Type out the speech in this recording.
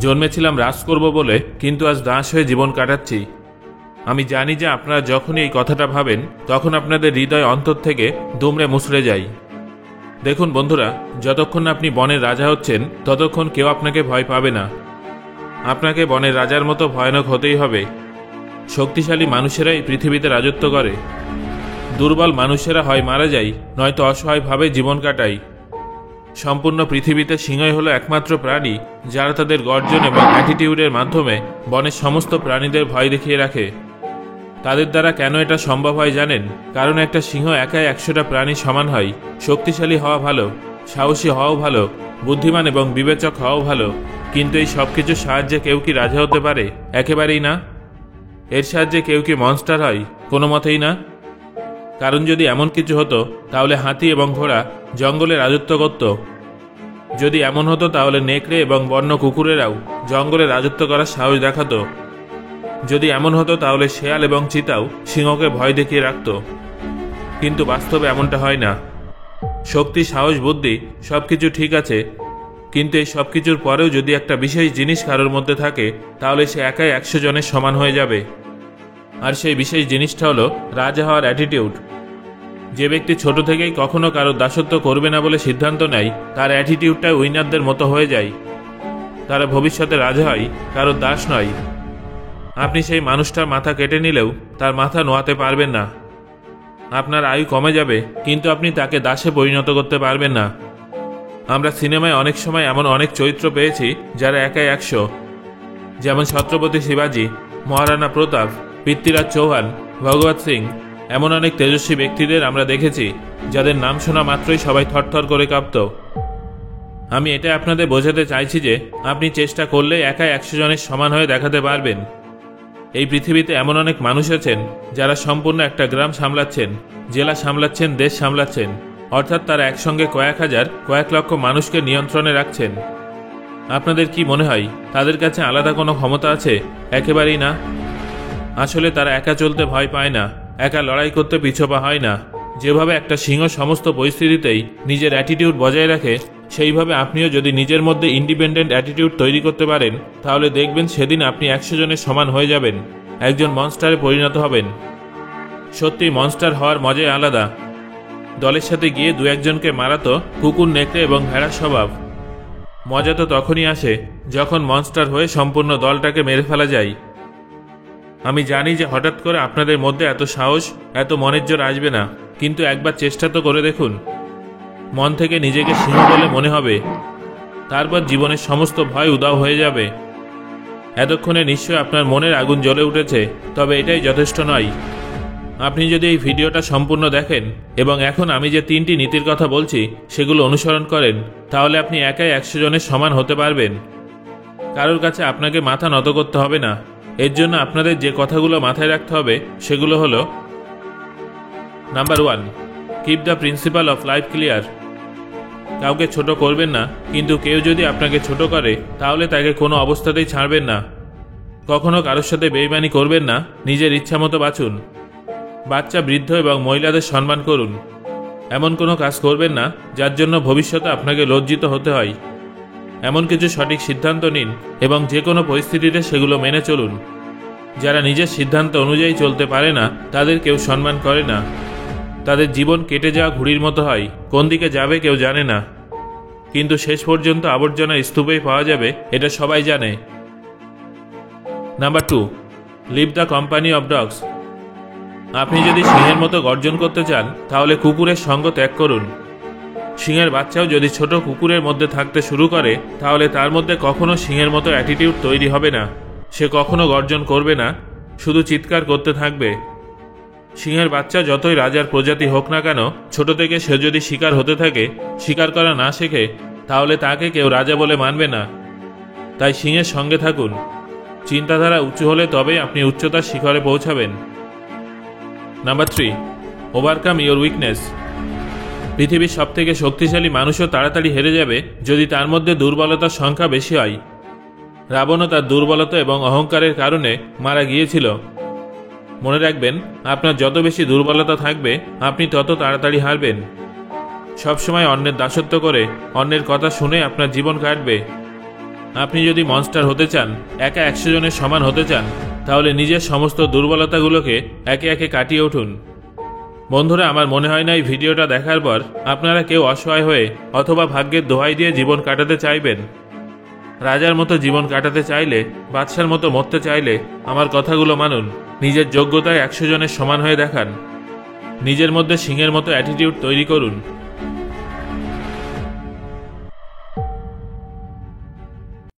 জন্মেছিলাম রাজ করব বলে, কিন্তু আজ দাস হয়ে জীবন কাটাচ্ছি। আমি জানি যে আপনারা যখনই এই কথাটা ভাবেন তখন আপনাদের হৃদয় অন্তর থেকে দুমড়ে মুচড়ে যায়। দেখুন বন্ধুরা, যতক্ষণ আপনি বনের রাজা হচ্ছেন ততক্ষণ কেউ আপনাকে ভয় পাবে না। আপনাকে বনের রাজার মতো ভয়ানক হতেই হবে। শক্তিশালী মানুষেরাই পৃথিবীতে রাজত্ব করে। দুর্বল মানুষেরা হয় মারা যায়, নয়তো অসহায়ভাবে জীবন কাটায়। সম্পূর্ণ পৃথিবীতে সিংহই হলো একমাত্র প্রাণী যারা তাদের গর্জন এবং অ্যাটিটিউডের মাধ্যমে বনের সমস্ত প্রাণীদের ভয় দেখিয়ে রাখে। তাদের দ্বারা কেন এটা সম্ভব হয় জানেন? কারণ একটা সিংহ একাই 100টা প্রাণী সমান হয়। শক্তিশালী হওয়া ভালো, সাহসী হওয়াও ভালো, বুদ্ধিমান এবং বিবেচক হওয়াও ভালো, কিন্তু এই সব কিছুর সাহায্যে কেউ কি রাজা হতে পারে? একেবারেই না। এর সাহায্যে কেউ কি মনস্টার হয়? কোনো মতেই না। কারণ যদি এমন কিছু হতো তাহলে হাতি এবং ঘোড়া জঙ্গলে রাজত্ব করত। যদি এমন হতো তাহলে নেকড়ে এবং বন্য কুকুরেরাও জঙ্গলে রাজত্ব করার সাহস দেখাতো। যদি এমন হতো তাহলে শেয়াল এবং চিতাও সিংহকে ভয় দেখিয়ে রাখত। কিন্তু বাস্তবে এমনটা হয় না। শক্তি, সাহস, বুদ্ধি সবকিছু ঠিক আছে, কিন্তু এই সব কিছুর পরেও যদি একটা বিশেষ জিনিস কারোর মধ্যে থাকে তাহলে সে একাই 100 জনের সমান হয়ে যাবে। আর সেই বিশেষ জিনিসটা হলো রাজা হওয়ার অ্যাটিটিউড। যে ব্যক্তি ছোট থেকেই কখনো কারোর দাসত্ব করবে না বলে সিদ্ধান্ত নেয়, তার অ্যাটিটিউডটা উইনারদের মতো হয়ে যায়। তারা ভবিষ্যতে রাজা হয়, কারোর দাস নয়। আপনি সেই মানুষটার মাথা কেটে নিলেও তার মাথা নোয়াতে পারবেন না। আপনার আয়ু কমে যাবে, কিন্তু আপনি তাকে দাসে পরিণত করতে পারবেন না। আমরা সিনেমায় অনেক সময় এমন অনেক চরিত্র পেয়েছি যারা একাই 100, যেমন ছত্রপতি শিবাজি, মহারানা প্রতাপ, পৃথ্বীরাজ চৌহান, ভগৎ সিং। এমন অনেক তেজস্বী ব্যক্তিদের আমরা দেখেছি যাদের নাম শোনা মাত্রই সবাই থরথর করে কাঁপত। আমি এটা আপনাদের বোঝাতে চাইছি যে আপনি চেষ্টা করলে একাই 100 জনের সমান হয়ে দেখাতে পারবেন। এই পৃথিবীতে এমন অনেক মানুষ আছেন যারা সম্পূর্ণ একটা গ্রাম সামলাচ্ছেন, জেলা সামলাচ্ছেন, দেশ সামলাচ্ছেন, অর্থাৎ তারা একসঙ্গে কয়েক হাজার, কয়েক লক্ষ মানুষকে নিয়ন্ত্রণে রাখছেন। আপনাদের কি মনে হয় তাদের কাছে আলাদা কোনো ক্ষমতা আছে? একেবারেই না। আসলে তারা একা চলতে ভয় পায় না, একা লড়াই করতে পিছপা হয় না। যেভাবে একটা সিংহ সমস্ত পরিস্থিতিতেই নিজের অ্যাটিটিউড বজায় রাখে, সেইভাবে আপনিও যদি নিজের মধ্যে ইন্ডিপেন্ডেন্ট অ্যাটিটিউড তৈরি করতে পারেন তাহলে দেখবেন সেদিন আপনি 100 জনের সমান হয়ে যাবেন, একজন মনস্টারে পরিণত হবেন। সত্যি মনস্টার হওয়ার মজাই আলাদা। দলের সাথে গিয়ে 2-1জনকে মারাতো কুকুর, নেকড়ে এবং ভেড়ার স্বভাব। মজা তো তখনই আসে যখন মনস্টার হয়ে সম্পূর্ণ দলটাকে মেরে ফেলা যায়। আমি জানি যে হঠাৎ করে আপনাদের মধ্যে এত সাহস, এত মনের জোর আসবে না, কিন্তু একবার চেষ্টা তো করে দেখুন। মন থেকে নিজেকে সিংহ বলে মনে হবে, তারপর জীবনের সমস্ত ভয় উধাও হয়ে যাবে। এতক্ষণে নিশ্চয় আপনার মনের আগুন জ্বলে উঠেছে, তবে এটাই যথেষ্ট নয়। আপনি যদি এই ভিডিওটা সম্পূর্ণ দেখেন এবং এখন আমি যে 3টি নীতির কথা বলছি সেগুলো অনুসরণ করেন, তাহলে আপনি একাই 100 জনের সমান হতে পারবেন। কারোর কাছে আপনাকে মাথা নত করতে হবে না। এর জন্য আপনাদের যে কথাগুলো মাথায় রাখতে হবে সেগুলো হলো: number 1, keep the principal of life clear. কাউকে ছোট করবেন না, কিন্তু কেউ যদি আপনাকে ছোট করে তাহলে তাকে কোনো অবস্থাতেই ছাড়বেন না। কখনো কারোর সাথে বেইমানি করবেন না, নিজের ইচ্ছা মতো বাঁচুন। বাচ্চা, বৃদ্ধ এবং মহিলাদের সম্মান করুন। এমন কোনো কাজ করবেন না যার জন্য ভবিষ্যতে আপনাকে লজ্জিত হতে হয়। এমন কিছু সঠিক সিদ্ধান্ত নিন এবং যে কোনো পরিস্থিতিতে সেগুলো মেনে চলুন। যারা নিজের সিদ্ধান্ত অনুযায়ী চলতে পারে না তাদের কেউ সম্মান করে না। তাদের জীবন কেটে যাওয়া ঘুড়ির মতো হয়, কোন দিকে যাবে কেউ জানে না, কিন্তু শেষ পর্যন্ত আবর্জনার স্তূপেই পাওয়া যাবে, এটা সবাই জানে। Number 2, leave the company of dogs. আপনি যদি সিংহের মতো গর্জন করতে চান তাহলে কুকুরের সঙ্গ ত্যাগ করুন। সিংহের বাচ্চাও যদি ছোট কুকুরের মধ্যে থাকতে শুরু করে তাহলে তার মধ্যে কখনো সিংহের মতো অ্যাটিটিউড তৈরি হবে না। সে কখনো গর্জন করবে না, শুধু চিৎকার করতে থাকবে। সিংহের বাচ্চা যতই রাজার প্রজাতি হোক না কেন, ছোট থেকে সে যদি শিকার হতে থাকে, শিকার করা না শেখে, তাহলে তাকে কেউ রাজা বলে মানবে না। তাই সিংহের সঙ্গে থাকুন। চিন্তাধারা উঁচু হলে তবেই আপনি উচ্চতার শিখরে পৌঁছাবেন। Number 3, overcome your weakness. পৃথিবীর সবথেকে শক্তিশালী মানুষও তাড়াতাড়ি হেরে যাবে যদি তার মধ্যে দুর্বলতার সংখ্যা বেশি হয়। রাবণও তার দুর্বলতা এবং অহংকারের কারণে মারা গিয়েছিল। মনে রাখবেন, আপনার যত বেশি দুর্বলতা থাকবে আপনি তত তাড়াতাড়ি হারবেন। সবসময় অন্যের দাসত্ব করে, অন্যের কথা শুনে আপনার জীবন কাটবে। আপনি যদি মনস্টার হতে চান, একা 100 জনের সমান হতে চান, তাহলে নিজের সমস্ত দুর্বলতাগুলোকে একে একে কাটিয়ে উঠুন। বন্ধুরা, আমার মনে হয় না এই ভিডিওটা দেখার পর আপনারা কেউ অসহায় হয়ে অথবা ভাগ্যের দোহাই দিয়ে জীবন কাটাতে চাইবেন। রাজার মতো জীবন কাটাতে চাইলে, বাদশার মতো মরতে চাইলে আমার কথাগুলো মানুন। নিজের যোগ্যতায় 100 জনের সমান হয়ে দেখান। নিজের মধ্যে সিংহের মতো অ্যাটিটিউড তৈরি করুন